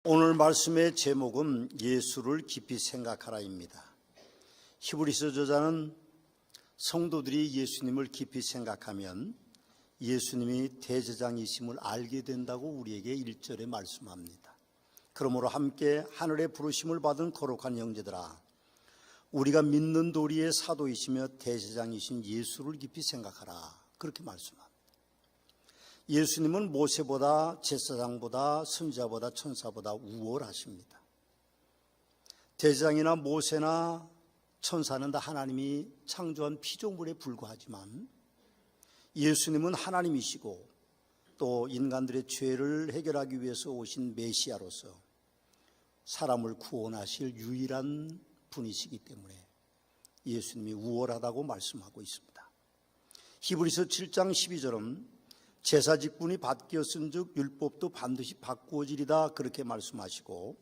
오늘 말씀의 제목은 예수를 깊이 생각하라입니다. 히브리서 저자는 성도들이 예수님을 깊이 생각하면 예수님이 대제장이심을 알게 된다고 우리에게 1절에 말씀합니다. 그러므로 함께 하늘의 부르심을 받은 거룩한 형제들아, 우리가 믿는 도리의 사도이시며 대제장이신 예수를 깊이 생각하라, 그렇게 말씀합니다. 예수님은 모세보다 제사장보다 선지자보다 천사보다 우월하십니다. 대제장이나 모세나 천사는 다 하나님이 창조한 피조물에 불과하지만 예수님은 하나님이시고 또 인간들의 죄를 해결하기 위해서 오신 메시아로서 사람을 구원하실 유일한 분이시기 때문에 예수님이 우월하다고 말씀하고 있습니다. 히브리서 7장 12절은 제사 직분이 바뀌었은즉 율법도 반드시 바꾸어지리다, 그렇게 말씀하시고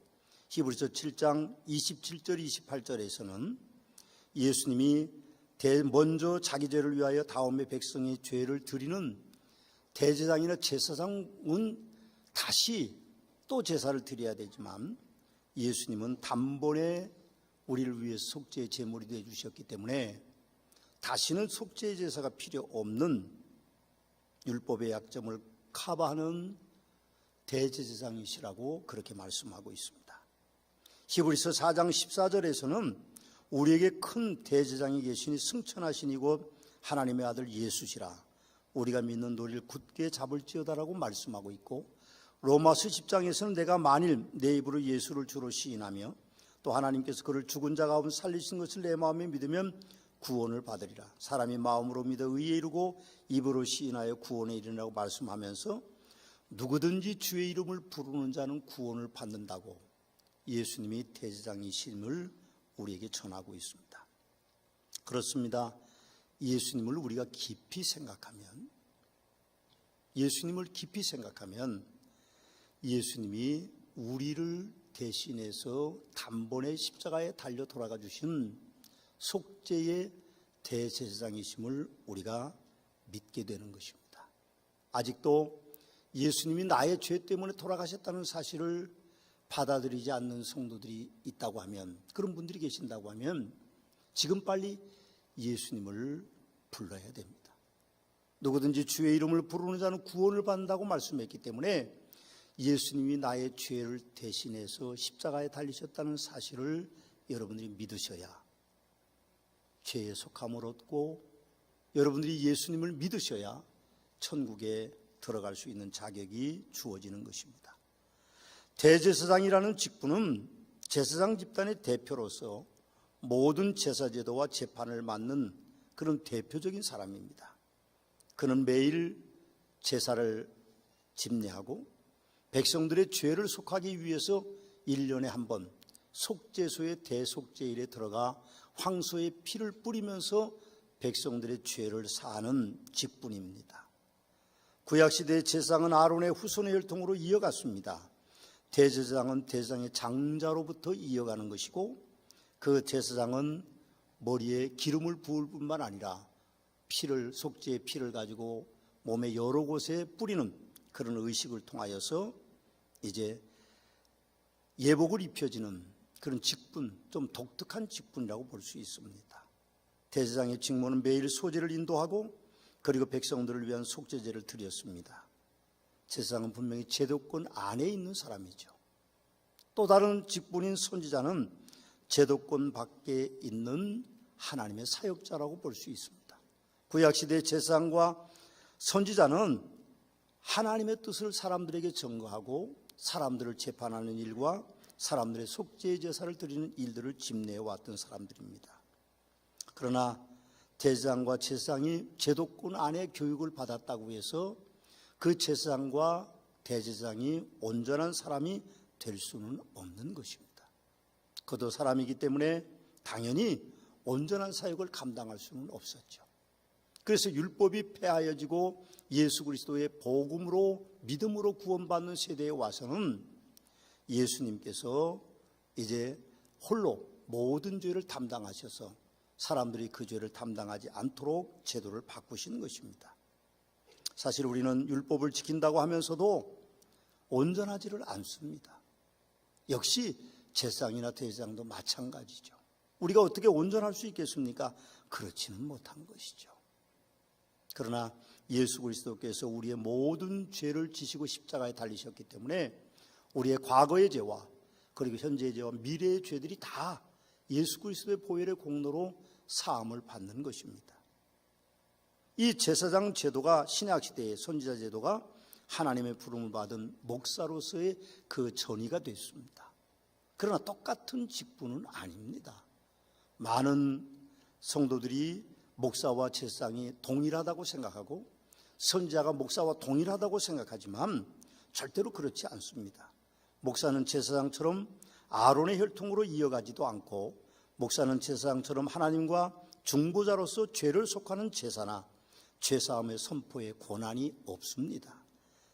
히브리서 7장 27절 28절에서는 예수님이 먼저 자기 죄를 위하여 다음에 백성의 죄를 드리는 대제장이나 제사장은 다시 또 제사를 드려야 되지만 예수님은 단번에 우리를 위해서 속죄의 제물이 되어 주셨기 때문에 다시는 속죄의 제사가 필요 없는 율법의 약점을 커버하는 대제사장이시라고 그렇게 말씀하고 있습니다. 히브리서 4장 14절에서는 우리에게 큰 대제장이 계시니 승천하시니고 하나님의 아들 예수시라, 우리가 믿는 도리를 굳게 잡을지어다라고 말씀하고 있고, 로마서 10장에서는 내가 만일 내 입으로 예수를 주로 시인하며 또 하나님께서 그를 죽은 자 가운데 살리신 것을 내 마음에 믿으면 구원을 받으리라. 사람이 마음으로 믿어 의에 이르고 입으로 시인하여 구원에 이르라고 말씀하면서 누구든지 주의 이름을 부르는 자는 구원을 받는다고 예수님이 대제장이심을 우리에게 전하고 있습니다. 그렇습니다. 예수님을 우리가 깊이 생각하면, 예수님이 우리를 대신해서 단번에 십자가에 달려 돌아가 주신 속죄의 대제사장이심을 우리가 믿게 되는 것입니다. 아직도 예수님이 나의 죄 때문에 돌아가셨다는 사실을 받아들이지 않는 성도들이 있다고 하면, 그런 분들이 계신다고 하면 지금 빨리 예수님을 불러야 됩니다. 누구든지 주의 이름을 부르는 자는 구원을 받는다고 말씀했기 때문에 예수님이 나의 죄를 대신해서 십자가에 달리셨다는 사실을 여러분들이 믿으셔야 죄에 속함을 얻고, 여러분들이 예수님을 믿으셔야 천국에 들어갈 수 있는 자격이 주어지는 것입니다. 대제사장이라는 직분은 제사장 집단의 대표로서 모든 제사제도와 재판을 맡는 그런 대표적인 사람입니다. 그는 매일 제사를 집례하고 백성들의 죄를 속하기 위해서 1년에 한 번 속죄소의 대속죄일에 들어가 황소의 피를 뿌리면서 백성들의 죄를 사하는 직분입니다. 구약시대의 제사장은 아론의 후손의 혈통으로 이어갔습니다. 대제사장은 대제사장의 장자로부터 이어가는 것이고, 그 제사장은 머리에 기름을 부을 뿐만 아니라 속죄의 피를 가지고 몸의 여러 곳에 뿌리는 그런 의식을 통하여서 이제 예복을 입혀지는 그런 직분, 좀 독특한 직분이라고 볼 수 있습니다. 대제사장의 직무는 매일 소제를 인도하고 그리고 백성들을 위한 속죄제를 드렸습니다. 제사장은 분명히 제도권 안에 있는 사람이죠. 또 다른 직분인 선지자는 제도권 밖에 있는 하나님의 사역자라고 볼 수 있습니다. 구약시대의 제사장과 선지자는 하나님의 뜻을 사람들에게 전거하고 사람들을 재판하는 일과 사람들의 속죄의 제사를 드리는 일들을 집례해 왔던 사람들입니다. 그러나 대제사장과 제사장이 제도권 안에 교육을 받았다고 해서 그 제사장과 대제사장이 온전한 사람이 될 수는 없는 것입니다. 그도 사람이기 때문에 당연히 온전한 사역을 감당할 수는 없었죠. 그래서 율법이 폐하여지고 예수 그리스도의 복음으로 믿음으로 구원받는 세대에 와서는 예수님께서 이제 홀로 모든 죄를 담당하셔서 사람들이 그 죄를 담당하지 않도록 제도를 바꾸시는 것입니다. 사실 우리는 율법을 지킨다고 하면서도 온전하지를 않습니다. 역시 제사장이나 대제사장도 마찬가지죠. 우리가 어떻게 온전할 수 있겠습니까? 그렇지는 못한 것이죠. 그러나 예수 그리스도께서 우리의 모든 죄를 지시고 십자가에 달리셨기 때문에 우리의 과거의 죄와 그리고 현재의 죄와 미래의 죄들이 다 예수 그리스도의 보혈의 공로로 사함을 받는 것입니다. 이 제사장 제도가 신약시대의 선지자 제도가 하나님의 부름을 받은 목사로서의 그 전이가 됐습니다. 그러나 똑같은 직분은 아닙니다. 많은 성도들이 목사와 제사장이 동일하다고 생각하고 선지자가 목사와 동일하다고 생각하지만 절대로 그렇지 않습니다. 목사는 제사장처럼 아론의 혈통으로 이어가지도 않고 목사는 제사장처럼 하나님과 중보자로서 죄를 속하는 제사나 죄사함의 선포의 권한이 없습니다.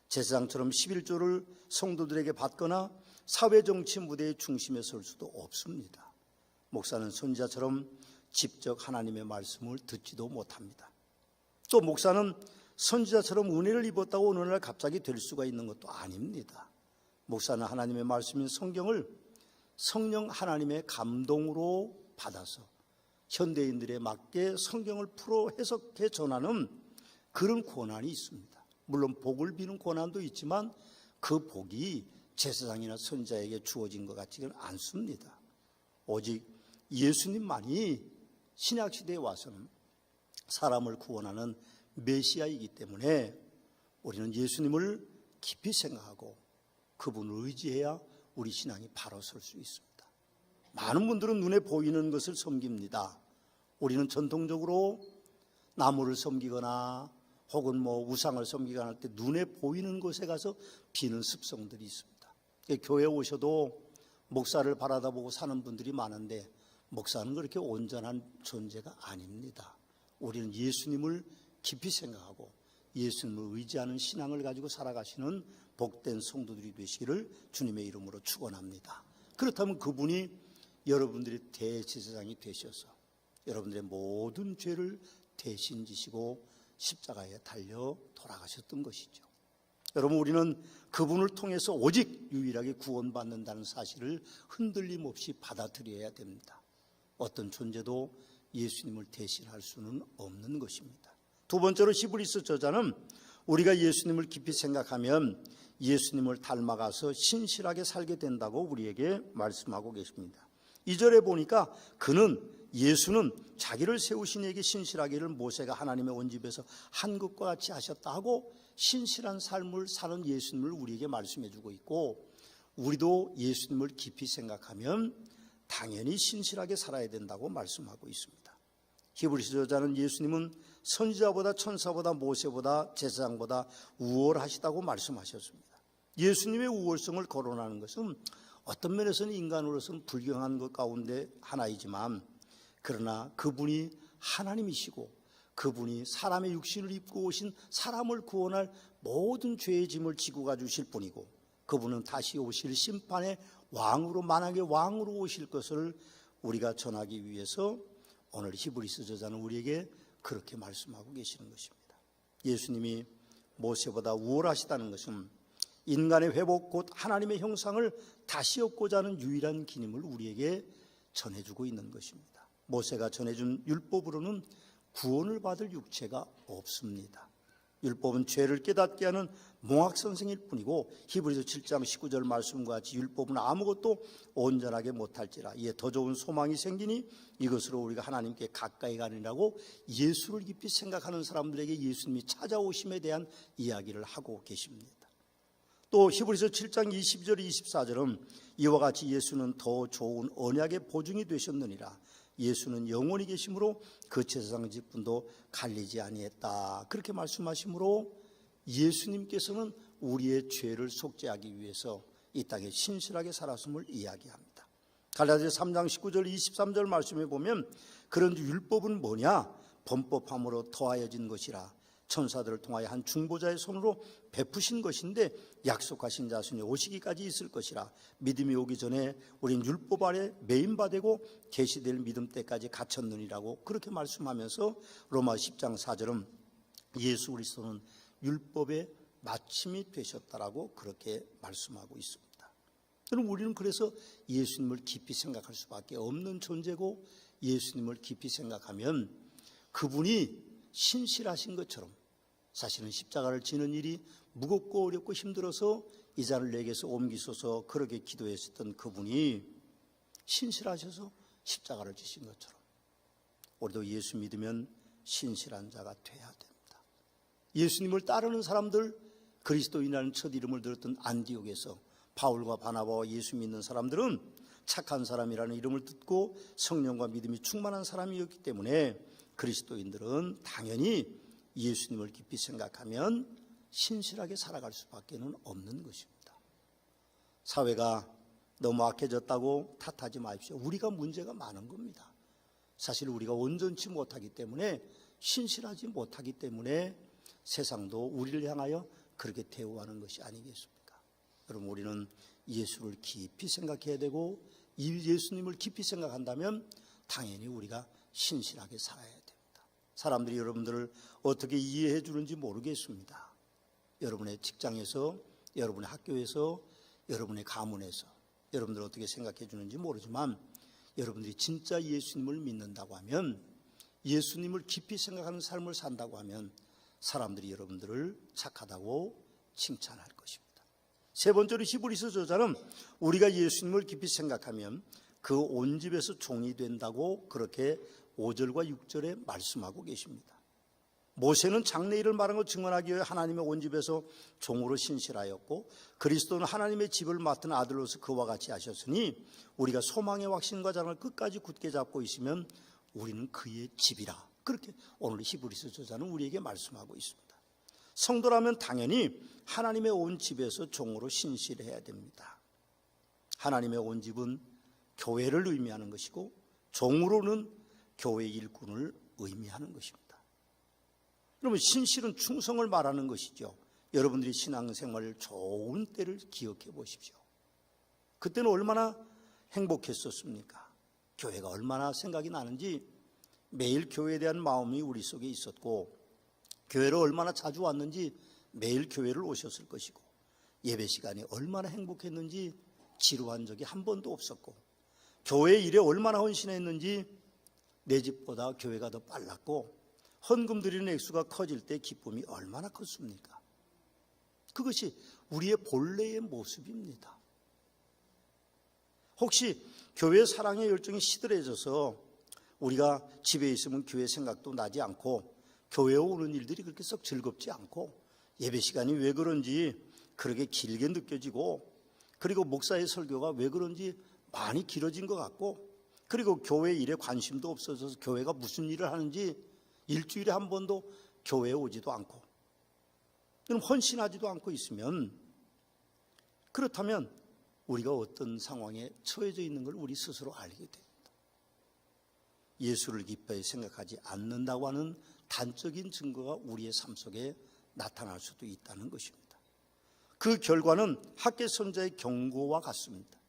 제사장처럼 11조를 성도들에게 받거나 사회정치 무대의 중심에 설 수도 없습니다. 목사는 선지자처럼 직접 하나님의 말씀을 듣지도 못합니다. 또 목사는 선지자처럼 은혜를 입었다고 어느 날 갑자기 될 수가 있는 것도 아닙니다. 목사는 하나님의 말씀인 성경을 성령 하나님의 감동으로 받아서 현대인들에 맞게 성경을 풀어 해석해 전하는 그런 권한이 있습니다. 물론 복을 비는 권한도 있지만 그 복이 제사장이나 선지자에게 주어진 것 같지는 않습니다. 오직 예수님만이 신약시대에 와서는 사람을 구원하는 메시아이기 때문에 우리는 예수님을 깊이 생각하고 그분을 의지해야 우리 신앙이 바로 설 수 있습니다. 많은 분들은 눈에 보이는 것을 섬깁니다. 우리는 전통적으로 나무를 섬기거나 혹은 우상을 섬기거나 할 때 눈에 보이는 곳에 가서 비는 습성들이 있습니다. 교회에 오셔도 목사를 바라다보고 사는 분들이 많은데 목사는 그렇게 온전한 존재가 아닙니다. 우리는 예수님을 깊이 생각하고 예수님을 의지하는 신앙을 가지고 살아가시는 복된 성도들이 되시기를 주님의 이름으로 축원합니다. 그렇다면 그분이 여러분들의 대제사장이 되셔서 여러분들의 모든 죄를 대신 지시고 십자가에 달려 돌아가셨던 것이죠. 여러분, 우리는 그분을 통해서 오직 유일하게 구원받는다는 사실을 흔들림 없이 받아들여야 됩니다. 어떤 존재도 예수님을 대신할 수는 없는 것입니다. 두 번째로 히브리서 저자는 우리가 예수님을 깊이 생각하면 예수님을 닮아가서 신실하게 살게 된다고 우리에게 말씀하고 계십니다. 2절에 보니까 예수는 자기를 세우신 이에게 신실하기를 모세가 하나님의 온 집에서 한 것과 같이 하셨다 하고 신실한 삶을 사는 예수님을 우리에게 말씀해 주고 있고, 우리도 예수님을 깊이 생각하면 당연히 신실하게 살아야 된다고 말씀하고 있습니다. 히브리서 저자는 예수님은 선지자보다 천사보다 모세보다 제사장보다 우월하시다고 말씀하셨습니다. 예수님의 우월성을 거론하는 것은 어떤 면에서는 인간으로서는 불경한 것 가운데 하나이지만, 그러나 그분이 하나님이시고 그분이 사람의 육신을 입고 오신 사람을 구원할 모든 죄의 짐을 지고 가주실 분이고, 그분은 다시 오실 심판의 왕으로, 만왕의 왕으로 오실 것을 우리가 전하기 위해서 오늘 히브리서 저자는 우리에게 그렇게 말씀하고 계시는 것입니다. 예수님이 모세보다 우월하시다는 것은 인간의 회복, 곧 하나님의 형상을 다시 얻고자 하는 유일한 기능을 우리에게 전해주고 있는 것입니다. 모세가 전해준 율법으로는 구원을 받을 육체가 없습니다. 율법은 죄를 깨닫게 하는 몽학선생일 뿐이고, 히브리서 7장 19절 말씀과 같이 율법은 아무것도 온전하게 못할지라 이에 더 좋은 소망이 생기니 이것으로 우리가 하나님께 가까이 가느라고 예수를 깊이 생각하는 사람들에게 예수님이 찾아오심에 대한 이야기를 하고 계십니다. 또 히브리서 7장 22절 24절은 이와 같이 예수는 더 좋은 언약의 보증이 되셨느니라. 예수는 영원히 계심으로 그 제사장 직분도 갈리지 아니했다. 그렇게 말씀하시므로 예수님께서는 우리의 죄를 속죄하기 위해서 이 땅에 신실하게 살았음을 이야기합니다. 갈라디아서 3장 19절 23절 말씀에 보면 그런지 율법은 뭐냐? 범법함으로 더하여진 것이라. 천사들을 통하여 한 중보자의 손으로 베푸신 것인데 약속하신 자손이 오시기까지 있을 것이라. 믿음이 오기 전에 우린 율법 아래 매인바되고 계시될 믿음 때까지 갇혔느니라고 그렇게 말씀하면서 로마 10장 4절은 예수 그리스도는 율법의 마침이 되셨다라고 그렇게 말씀하고 있습니다. 여러분, 우리는 그래서 예수님을 깊이 생각할 수밖에 없는 존재고, 예수님을 깊이 생각하면 그분이 신실하신 것처럼, 사실은 십자가를 지는 일이 무겁고 어렵고 힘들어서 이 잔을 내게서 옮기소서 그렇게 기도했었던 그분이 신실하셔서 십자가를 지신 것처럼 우리도 예수 믿으면 신실한 자가 돼야 됩니다. 예수님을 따르는 사람들, 그리스도인이라는 첫 이름을 들었던 안디옥에서 바울과 바나바와 예수 믿는 사람들은 착한 사람이라는 이름을 듣고 성령과 믿음이 충만한 사람이었기 때문에 그리스도인들은 당연히 예수님을 깊이 생각하면 신실하게 살아갈 수밖에 없는 것입니다. 사회가 너무 악해졌다고 탓하지 마십시오. 우리가 문제가 많은 겁니다. 사실 우리가 온전치 못하기 때문에, 신실하지 못하기 때문에 세상도 우리를 향하여 그렇게 대우하는 것이 아니겠습니까? 여러분, 우리는 예수를 깊이 생각해야 되고, 이 예수님을 깊이 생각한다면 당연히 우리가 신실하게 살아야 됩니다. 사람들이 여러분들을 어떻게 이해해 주는지 모르겠습니다. 여러분의 직장에서, 여러분의 학교에서, 여러분의 가문에서 여러분들 어떻게 생각해 주는지 모르지만, 여러분들이 진짜 예수님을 믿는다고 하면, 예수님을 깊이 생각하는 삶을 산다고 하면 사람들이 여러분들을 착하다고 칭찬할 것입니다. 세 번째로 히브리서 저자는 우리가 예수님을 깊이 생각하면 그 온 집에서 종이 된다고 그렇게 5절과 6절에 말씀하고 계십니다. 모세는 장래일을 말한 것 증언하기 위해 하나님의 온 집에서 종으로 신실하였고, 그리스도는 하나님의 집을 맡은 아들로서 그와 같이 하셨으니 우리가 소망의 확신과 자랑을 끝까지 굳게 잡고 있으면 우리는 그의 집이라. 그렇게 오늘 히브리서 저자는 우리에게 말씀하고 있습니다. 성도라면 당연히 하나님의 온 집에서 종으로 신실해야 됩니다. 하나님의 온 집은 교회를 의미하는 것이고, 종으로는 교회 일꾼을 의미하는 것입니다. 여러분, 신실은 충성을 말하는 것이죠. 여러분들이 신앙생활 좋은 때를 기억해 보십시오. 그때는 얼마나 행복했었습니까? 교회가 얼마나 생각이 나는지 매일 교회에 대한 마음이 우리 속에 있었고, 교회를 얼마나 자주 왔는지 매일 교회를 오셨을 것이고, 예배 시간이 얼마나 행복했는지 지루한 적이 한 번도 없었고, 교회 일에 얼마나 헌신했는지 내 집보다 교회가 더 빨랐고, 헌금 드리는 액수가 커질 때 기쁨이 얼마나 컸습니까? 그것이 우리의 본래의 모습입니다. 혹시 교회 사랑의 열정이 시들해져서 우리가 집에 있으면 교회 생각도 나지 않고, 교회에 오는 일들이 그렇게 썩 즐겁지 않고, 예배 시간이 왜 그런지 그렇게 길게 느껴지고, 그리고 목사의 설교가 왜 그런지 많이 길어진 것 같고, 그리고 교회 일에 관심도 없어져서 교회가 무슨 일을 하는지 일주일에 한 번도 교회에 오지도 않고, 그럼 헌신하지도 않고 있으면, 그렇다면 우리가 어떤 상황에 처해져 있는 걸 우리 스스로 알게 됩니다. 예수를 기뻐히 생각하지 않는다고 하는 단적인 증거가 우리의 삶 속에 나타날 수도 있다는 것입니다. 그 결과는 학개 선자의 경고와 같습니다.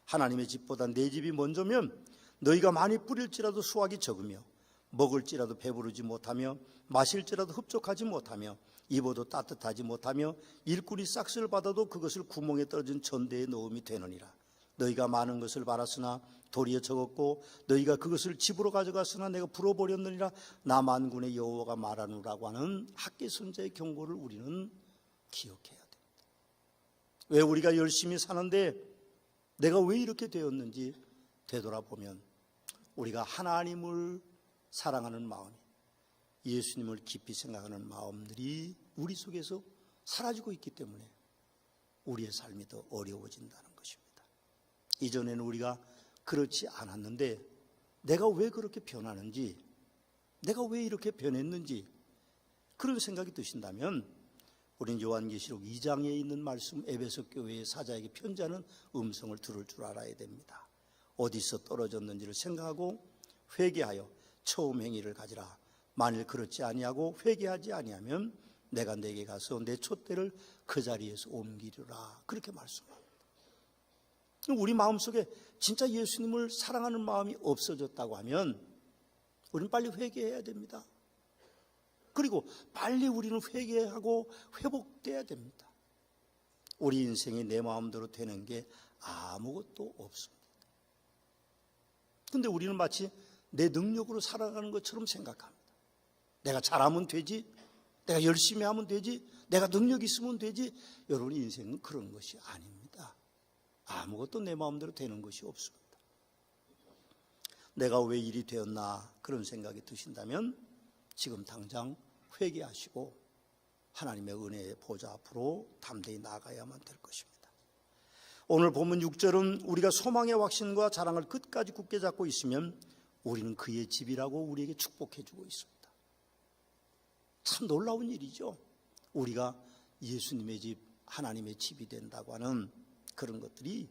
하나님의 집보다 내 집이 먼저면 너희가 많이 뿌릴지라도 수확이 적으며, 먹을지라도 배부르지 못하며, 마실지라도 흡족하지 못하며, 입어도 따뜻하지 못하며, 일꾼이 싹스를 받아도 그것을 구멍에 떨어진 전대에 넣음이 되느니라. 너희가 많은 것을 바랐으나 도리에 적었고, 너희가 그것을 집으로 가져갔으나 내가 불어버렸느니라. 나 만군의 여호와가 말하노라고 하는 학개 선자의 경고를 우리는 기억해야 됩니다. 왜 우리가 열심히 사는데 내가 왜 이렇게 되었는지 되돌아보면, 우리가 하나님을 사랑하는 마음이, 예수님을 깊이 생각하는 마음들이 우리 속에서 사라지고 있기 때문에 우리의 삶이 더 어려워진다는 것입니다. 이전에는 우리가 그렇지 않았는데 내가 왜 그렇게 변하는지, 내가 왜 이렇게 변했는지 그런 생각이 드신다면, 우리는 요한계시록 2장에 있는 말씀, 에베소 교회의 사자에게 편지하는 음성을 들을 줄 알아야 됩니다. 어디서 떨어졌는지를 생각하고 회개하여 처음 행위를 가지라. 만일 그렇지 아니하고 회개하지 아니하면 내가 내게 가서 내 촛대를 그 자리에서 옮기리라. 그렇게 말씀합니다. 우리 마음속에 진짜 예수님을 사랑하는 마음이 없어졌다고 하면 우리는 빨리 회개해야 됩니다. 그리고 빨리 우리는 회개하고 회복돼야 됩니다. 우리 인생이 내 마음대로 되는 게 아무것도 없습니다. 근데 우리는 마치 내 능력으로 살아가는 것처럼 생각합니다. 내가 잘하면 되지, 내가 열심히 하면 되지, 내가 능력 있으면 되지. 여러분, 인생은 그런 것이 아닙니다. 아무것도 내 마음대로 되는 것이 없습니다. 내가 왜 일이 되었나 그런 생각이 드신다면 지금 당장 회개하시고 하나님의 은혜의 보좌 앞으로 담대히 나가야만 될 것입니다. 오늘 본문 6절은 우리가 소망의 확신과 자랑을 끝까지 굳게 잡고 있으면 우리는 그의 집이라고 우리에게 축복해 주고 있습니다. 참 놀라운 일이죠. 우리가 예수님의 집, 하나님의 집이 된다고 하는 그런 것들이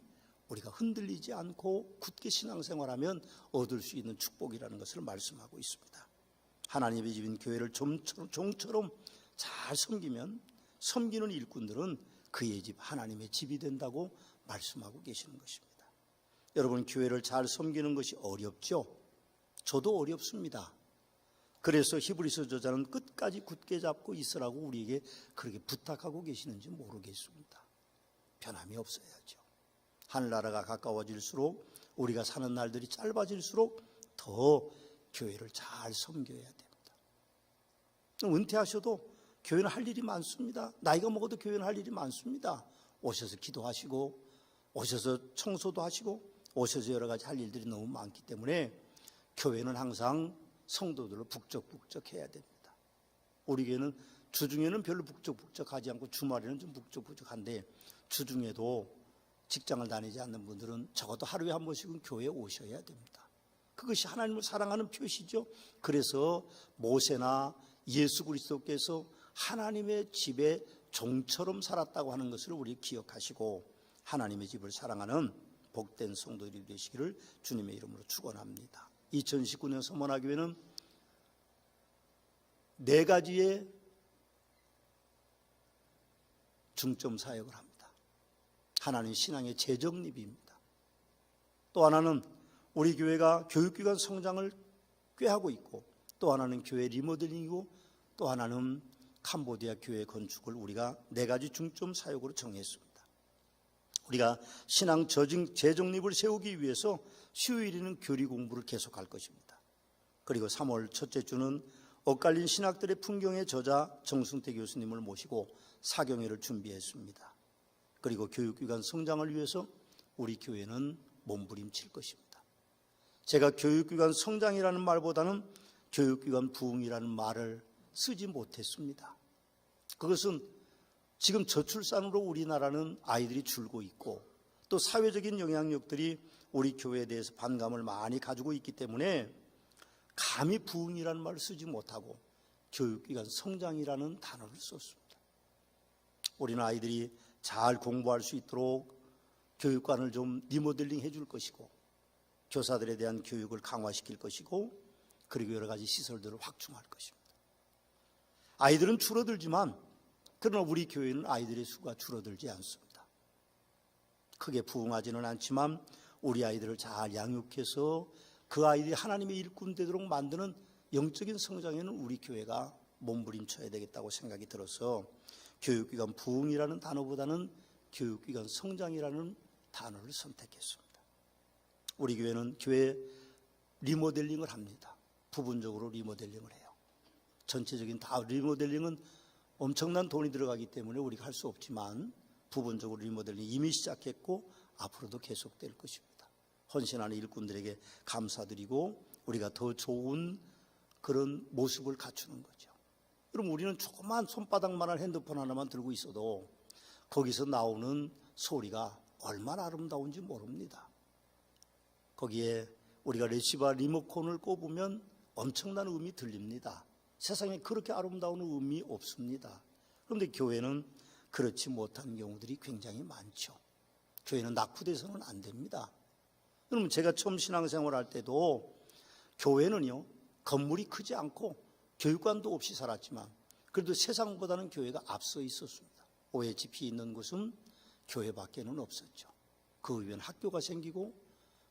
우리가 흔들리지 않고 굳게 신앙생활하면 얻을 수 있는 축복이라는 것을 말씀하고 있습니다. 하나님의 집인 교회를 종처럼 잘 섬기면 섬기는 일꾼들은 그의 집, 하나님의 집이 된다고 말씀하고 계시는 것입니다. 여러분, 교회를 잘 섬기는 것이 어렵죠? 저도 어렵습니다. 그래서 히브리서 저자는 끝까지 굳게 잡고 있으라고 우리에게 그렇게 부탁하고 계시는지 모르겠습니다. 변함이 없어야죠. 하늘나라가 가까워질수록 우리가 사는 날들이 짧아질수록 더 교회를 잘 섬겨야 됩니다. 은퇴하셔도 교회는 할 일이 많습니다. 나이가 먹어도 교회는 할 일이 많습니다. 오셔서 기도하시고 오셔서 청소도 하시고 오셔서 여러 가지 할 일들이 너무 많기 때문에 교회는 항상 성도들을 북적북적해야 됩니다. 우리 교회는 주중에는 별로 북적북적하지 않고 주말에는 좀 북적북적한데 주중에도 직장을 다니지 않는 분들은 적어도 하루에 한 번씩은 교회에 오셔야 됩니다. 그것이 하나님을 사랑하는 표시죠. 그래서 모세나 예수 그리스도께서 하나님의 집에 종처럼 살았다고 하는 것을 우리 기억하시고 하나님의 집을 사랑하는 복된 성도들이 되시기를 주님의 이름으로 축원합니다. 2019년 서문화교회는 4가지의 중점 사역을 합니다. 하나는 신앙의 재정립입니다. 또 하나는 우리 교회가 교육기관 성장을 꾀하고 있고, 또 하나는 교회 리모델링이고, 또 하나는 캄보디아 교회 건축을 우리가 4가지 중점 사역으로 정했습니다. 우리가 신앙 재정립을 세우기 위해서 수요일에는 교리 공부를 계속할 것입니다. 그리고 3월 첫째 주는 엇갈린 신학들의 풍경의 저자 정승태 교수님을 모시고 사경회를 준비했습니다. 그리고 교육기관 성장을 위해서 우리 교회는 몸부림칠 것입니다. 제가 교육기관 성장이라는 말보다는 교육기관 부흥이라는 말을 쓰지 못했습니다. 그것은 지금 저출산으로 우리나라는 아이들이 줄고 있고 또 사회적인 영향력들이 우리 교회에 대해서 반감을 많이 가지고 있기 때문에 감히 부흥이라는 말을 쓰지 못하고 교육기관 성장이라는 단어를 썼습니다. 우리는 아이들이 잘 공부할 수 있도록 교육관을 좀 리모델링 해줄 것이고 교사들에 대한 교육을 강화시킬 것이고 그리고 여러 가지 시설들을 확충할 것입니다. 아이들은 줄어들지만 그러나 우리 교회는 아이들의 수가 줄어들지 않습니다. 크게 부흥하지는 않지만 우리 아이들을 잘 양육해서 그 아이들이 하나님의 일꾼 되도록 만드는 영적인 성장에는 우리 교회가 몸부림쳐야 되겠다고 생각이 들어서 교육기관 부흥이라는 단어보다는 교육기관 성장이라는 단어를 선택했습니다. 우리 교회는 교회 리모델링을 합니다. 부분적으로 리모델링을 해요. 전체적인 다 리모델링은 엄청난 돈이 들어가기 때문에 우리가 할 수 없지만 부분적으로 리모델링 이미 시작했고 앞으로도 계속될 것입니다. 헌신하는 일꾼들에게 감사드리고 우리가 더 좋은 그런 모습을 갖추는 거죠. 그럼 우리는 조그만 손바닥만한 핸드폰 하나만 들고 있어도 거기서 나오는 소리가 얼마나 아름다운지 모릅니다. 거기에 우리가 레시바 리모컨을 꼽으면 엄청난 음이 들립니다. 세상에 그렇게 아름다운 음이 없습니다. 그런데 교회는 그렇지 못한 경우들이 굉장히 많죠. 교회는 낙후돼서는 안 됩니다. 여러분, 제가 처음 신앙생활할 때도 교회는요, 건물이 크지 않고 교육관도 없이 살았지만 그래도 세상보다는 교회가 앞서 있었습니다. OHP 있는 곳은 교회밖에는 없었죠. 그 위엔 학교가 생기고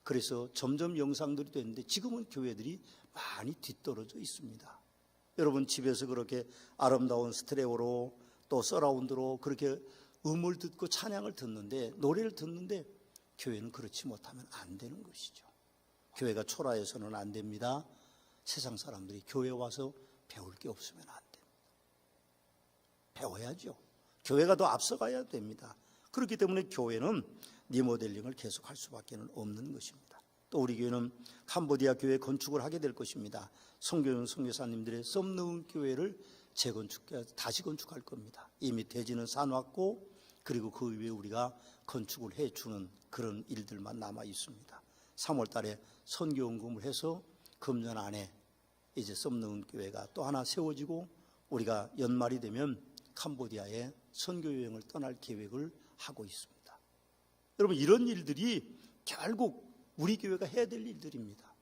그래서 점점 영상들이 됐는데 지금은 교회들이 많이 뒤떨어져 있습니다. 여러분, 집에서 그렇게 아름다운 스테레오로 또 서라운드로 그렇게 음을 듣고 찬양을 듣는데 노래를 듣는데 교회는 그렇지 못하면 안 되는 것이죠. 교회가 초라해서는 안 됩니다. 세상 사람들이 교회 와서 배울 게 없으면 안 됩니다. 배워야죠. 교회가 더 앞서가야 됩니다. 그렇기 때문에 교회는 리모델링을 계속할 수밖에 없는 것입니다. 또 우리 교회는 캄보디아 교회 건축을 하게 될 것입니다. 선교연 선교사님들의 썸넣은 교회를 다시 건축할 겁니다. 이미 대지는 사놨고 그리고 그 위에 우리가 건축을 해주는 그런 일들만 남아 있습니다. 3월 달에 선교연금을 해서 금년 안에 이제 썸넣은 교회가 또 하나 세워지고 우리가 연말이 되면 캄보디아에 선교여행을 떠날 계획을 하고 있습니다. 여러분, 이런 일들이 결국 우리 교회가 해야 될 일들입니다.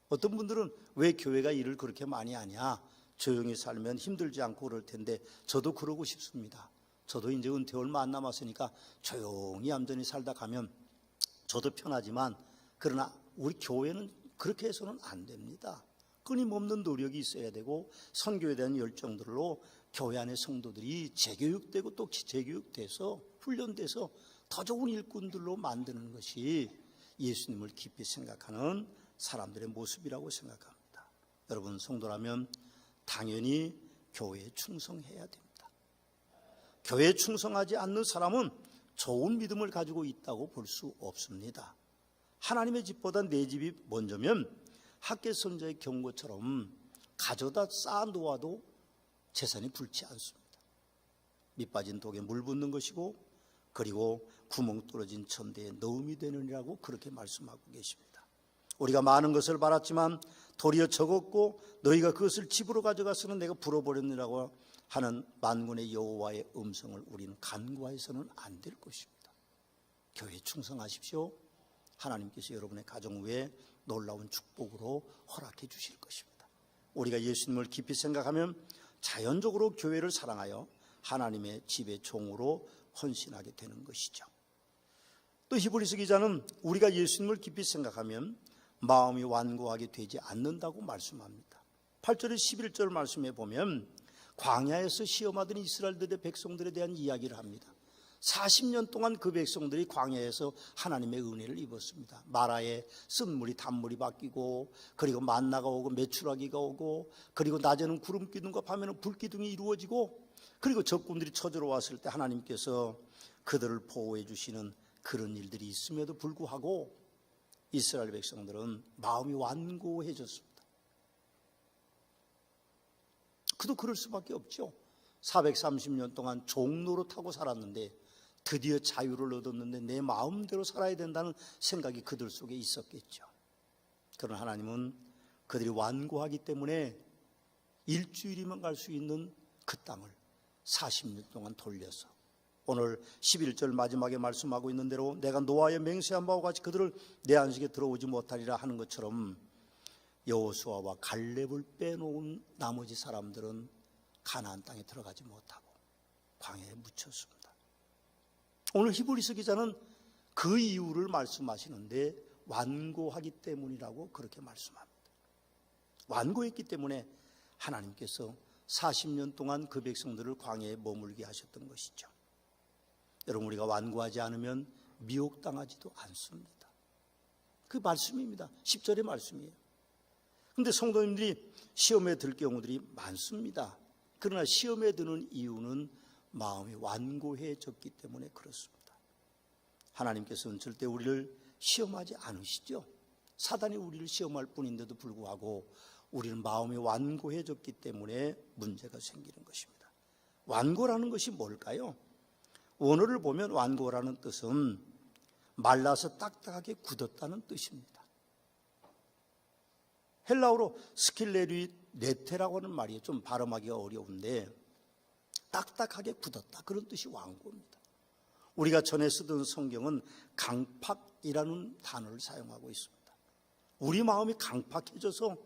어떤 분들은 왜 교회가 일을 그렇게 많이 하냐, 조용히 살면 힘들지 않고 그럴 텐데 저도 그러고 싶습니다. 저도 이제 은퇴 얼마 안 남았으니까 조용히 얌전히 살다 가면 저도 편하지만, 그러나 우리 교회는 그렇게 해서는 안 됩니다. 끊임없는 노력이 있어야 되고 선교에 대한 열정들로 교회 안의 성도들이 재교육되고 또 재교육돼서 훈련돼서 더 좋은 일꾼들로 만드는 것이 예수님을 깊이 생각하는 사람들의 모습이라고 생각합니다. 여러분, 성도라면 당연히 교회에 충성해야 됩니다. 교회에 충성하지 않는 사람은 좋은 믿음을 가지고 있다고 볼 수 없습니다. 하나님의 집보다 내 집이 먼저면 학개 선자의 경고처럼 가져다 쌓아놓아도 재산이 불지 않습니다. 밑 빠진 독에 물 붓는 것이고 그리고 구멍 뚫어진 천대에 넣음이 되느니라고 그렇게 말씀하고 계십니다. 우리가 많은 것을 바랐지만 도리어 적었고 너희가 그것을 집으로 가져가서는 내가 불어버렸느라고 하는 만군의 여호와의 음성을 우리는 간과해서는 안 될 것입니다. 교회에 충성하십시오. 하나님께서 여러분의 가정 위에 놀라운 축복으로 허락해 주실 것입니다. 우리가 예수님을 깊이 생각하면 자연적으로 교회를 사랑하여 하나님의 집의 종으로 헌신하게 되는 것이죠. 또 히브리서 기자는 우리가 예수님을 깊이 생각하면 마음이 완고하게 되지 않는다고 말씀합니다. 8절에 11절 말씀에 보면 광야에서 시험하던 이스라엘들의 백성들에 대한 이야기를 합니다. 40년 동안 그 백성들이 광야에서 하나님의 은혜를 입었습니다. 마라에 쓴물이 단물이 바뀌고 그리고 만나가 오고 메추라기가 오고 그리고 낮에는 구름 기둥과 밤에는 불 기둥이 이루어지고 그리고 적군들이 쳐들어 왔을 때 하나님께서 그들을 보호해 주시는 그런 일들이 있음에도 불구하고 이스라엘 백성들은 마음이 완고해졌습니다. 그도 그럴 수밖에 없죠. 430년 동안 종노릇하고 살았는데 드디어 자유를 얻었는데 내 마음대로 살아야 된다는 생각이 그들 속에 있었겠죠. 그러나 하나님은 그들이 완고하기 때문에 일주일이면 갈 수 있는 그 땅을 40년 동안 돌려서 오늘 11절 마지막에 말씀하고 있는 대로 내가 노아에 맹세한 바와 같이 그들을 내 안식에 들어오지 못하리라 하는 것처럼 여호수아와 갈렙을 빼놓은 나머지 사람들은 가나안 땅에 들어가지 못하고 광야에 묻혔습니다. 오늘 히브리서 기자는 그 이유를 말씀하시는데 완고하기 때문이라고 그렇게 말씀합니다. 완고했기 때문에 하나님께서 40년 동안 그 백성들을 광야에 머물게 하셨던 것이죠. 여러분, 우리가 완고하지 않으면 미혹당하지도 않습니다. 그 말씀입니다. 10절의 말씀이에요. 그런데 성도님들이 시험에 들 경우들이 많습니다. 그러나 시험에 드는 이유는 마음이 완고해졌기 때문에 그렇습니다. 하나님께서는 절대 우리를 시험하지 않으시죠. 사단이 우리를 시험할 뿐인데도 불구하고 우리는 마음이 완고해졌기 때문에 문제가 생기는 것입니다. 완고라는 것이 뭘까요? 원어를 보면 완고라는 뜻은 말라서 딱딱하게 굳었다는 뜻입니다. 헬라어로 스킬레리네테라고 하는 말이에요. 좀 발음하기가 어려운데 딱딱하게 굳었다, 그런 뜻이 완고입니다. 우리가 전에 쓰던 성경은 강팍이라는 단어를 사용하고 있습니다. 우리 마음이 강팍해져서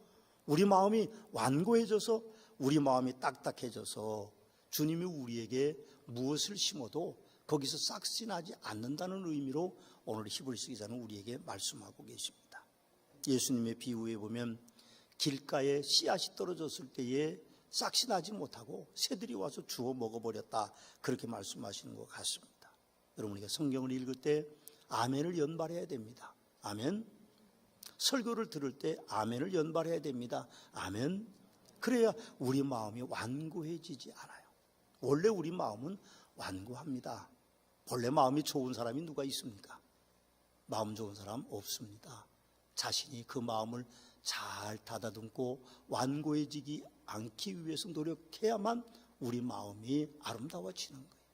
우리 마음이 완고해져서 우리 마음이 딱딱해져서 주님이 우리에게 무엇을 심어도 거기서 싹이 나지 않는다는 의미로 오늘 히브리서 기자는 우리에게 말씀하고 계십니다. 예수님의 비유에 보면 길가에 씨앗이 떨어졌을 때에 싹이 나지 못하고 새들이 와서 주워 먹어버렸다, 그렇게 말씀하시는 것 같습니다. 여러분, 우리가 성경을 읽을 때 아멘을 연발해야 됩니다. 아멘. 설교를 들을 때 아멘을 연발해야 됩니다. 아멘. 그래야 우리 마음이 완고해지지 않아요. 원래 우리 마음은 완고합니다. 원래 마음이 좋은 사람이 누가 있습니까? 마음 좋은 사람 없습니다. 자신이 그 마음을 잘 닫아듬고 완고해지지 않기 위해서 노력해야만 우리 마음이 아름다워지는 거예요.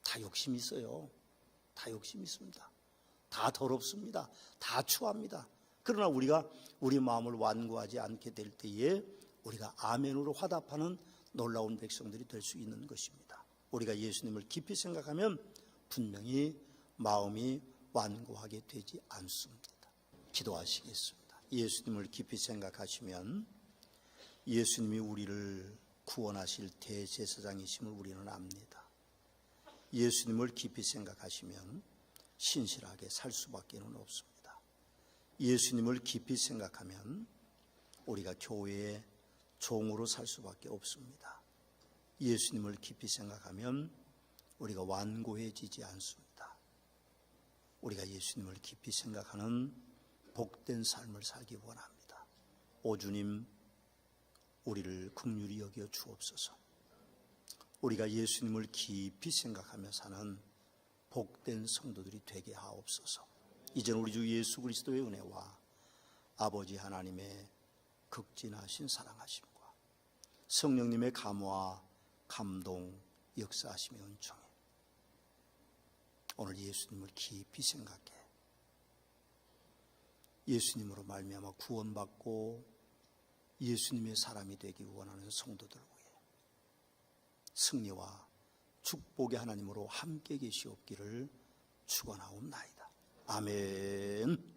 다 욕심이 있어요. 다 욕심이 있습니다. 다 더럽습니다. 다 추합니다. 그러나 우리가 우리 마음을 완고하지 않게 될 때에 우리가 아멘으로 화답하는 놀라운 백성들이 될 수 있는 것입니다. 우리가 예수님을 깊이 생각하면 분명히 마음이 완고하게 되지 않습니다. 기도하시겠습니다. 예수님을 깊이 생각하시면 예수님이 우리를 구원하실 대제사장이심을 우리는 압니다. 예수님을 깊이 생각하시면 신실하게 살 수밖에 없습니다. 예수님을 깊이 생각하면 우리가 교회의 종으로 살 수밖에 없습니다. 예수님을 깊이 생각하면 우리가 완고해지지 않습니다. 우리가 예수님을 깊이 생각하는 복된 삶을 살기 원합니다. 오 주님, 우리를 긍휼히 여겨 주옵소서. 우리가 예수님을 깊이 생각하며 사는 복된 성도들이 되게 하옵소서. 이제는 우리 주 예수 그리스도의 은혜와 아버지 하나님의 극진하신 사랑하심과 성령님의 감화, 감동, 역사하심의 은총에 오늘 예수님을 깊이 생각해 예수님으로 말미암아 구원받고 예수님의 사람이 되기 원하는 성도들 위해 승리와 축복의 하나님으로 함께 계시옵기를 축원하옵나이다. 아멘.